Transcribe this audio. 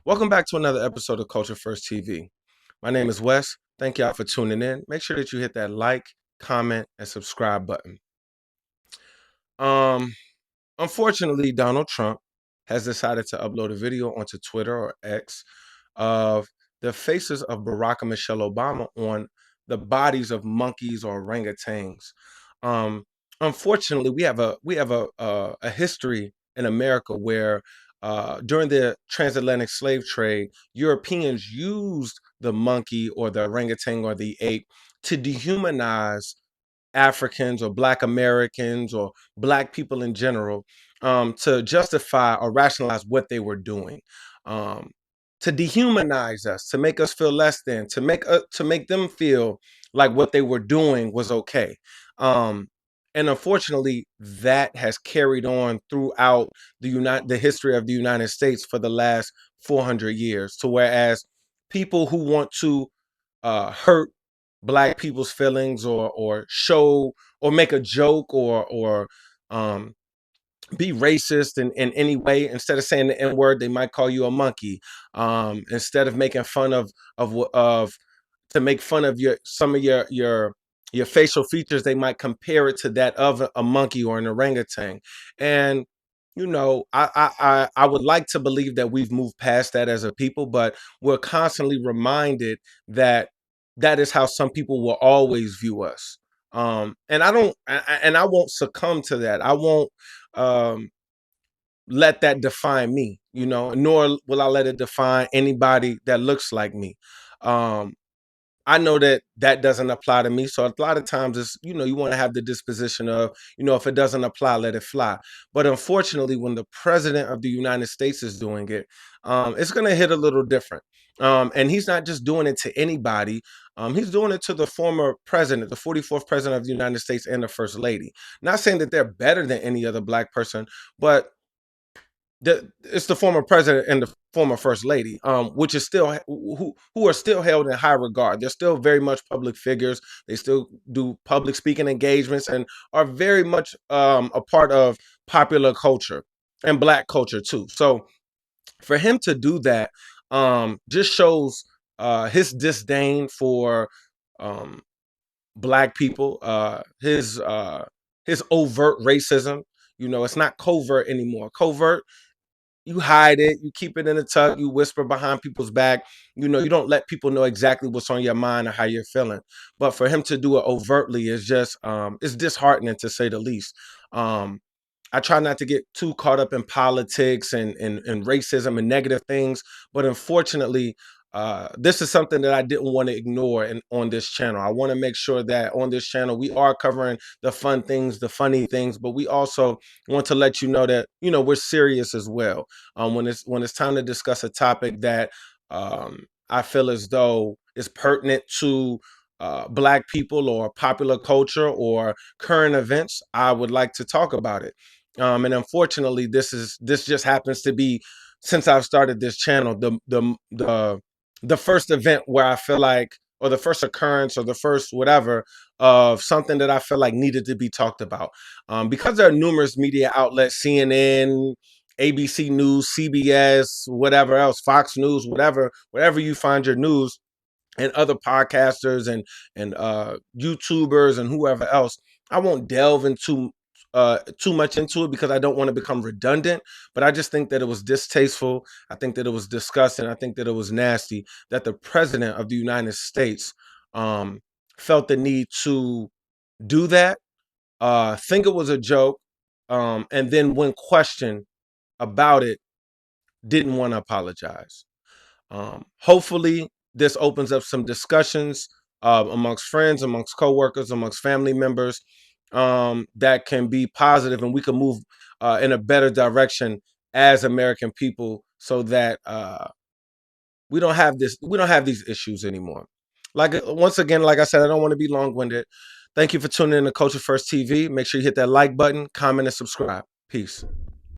Welcome back to another episode of Culture First TV. My name is Wes. Thank y'all for tuning in. Make sure that you hit that like, comment, and subscribe button. Um, Unfortunately, Donald Trump has decided to upload a video onto Twitter or X of the faces of Barack and Michelle Obama on the bodies of monkeys or orangutans. Um, Unfortunately, we have a history in America where during the transatlantic slave trade, Europeans used the monkey or the orangutan or the ape to dehumanize Africans or Black Americans or Black people in general, to justify or rationalize what they were doing, um, to dehumanize us, to make us feel less than, to make them feel like what they were doing was okay. Um, and unfortunately, that has carried on throughout the history of the United States for the last 400 years. To whereas people who want to hurt Black people's feelings or show or make a joke or um be racist in any way, instead of saying the N word, they might call you a monkey. Instead of making fun of to make fun of some of your facial features, they might compare it to that of a monkey or an orangutan. And I would like to believe that we've moved past that as a people, but we're constantly reminded that that is how some people will always view us. And I won't succumb to that. I won't um let that define me, nor will I let it define anybody that looks like me. Um, I know that that doesn't apply to me. So a lot of times it's, you want to have the disposition of, if it doesn't apply, let it fly. But unfortunately, when the president of the United States is doing it, it's going to hit a little different. And he's not just doing it to anybody. He's doing it to the former president, the 44th president of the United States, and the first lady. Not saying that they're better than any other Black person, but it's the former president and the former first lady, which is still who are still held in high regard. They're still very much public figures. They still do public speaking engagements and are very much a part of popular culture and Black culture too. So for him to do that, just shows his disdain for um, Black people, his overt racism. It's not covert anymore. Covert, you hide it, you keep it in the tuck, you whisper behind people's back. You don't let people know exactly what's on your mind or how you're feeling. But for him to do it overtly is just it's disheartening, to say the least. um I try not to get too caught up in politics and racism and negative things, but unfortunately, this is something that I didn't want to ignore on this channel. I want to make sure that on this channel we are covering the fun things, the funny things, but we also want to let you know that we're serious as well. When it's time to discuss a topic that I feel as though is pertinent to Black people or popular culture or current events, I would like to talk about it. And unfortunately, this just happens to be, since I've started this channel, the first event where I feel like, or the first occurrence, or the first whatever of something that I feel like needed to be talked about. Because there are numerous media outlets, CNN, ABC News, CBS, whatever else, Fox News, whatever you find your news, and other podcasters and YouTubers and whoever else. I won't delve into too much into it because I don't want to become redundant. But I just think that it was distasteful. I think that it was disgusting. I think that it was nasty that the president of the United States um, felt the need to do that. Think it was a joke, and then when questioned about it, didn't want to apologize. Hopefully, this opens up some discussions amongst friends, amongst coworkers, amongst family members, that can be positive, and we can move in a better direction as American people, so that we don't have these issues anymore. Like, once again, like I said, I don't want to be long-winded. Thank you for tuning in to Culture First TV. Make sure you hit that like button, comment, and subscribe. Peace.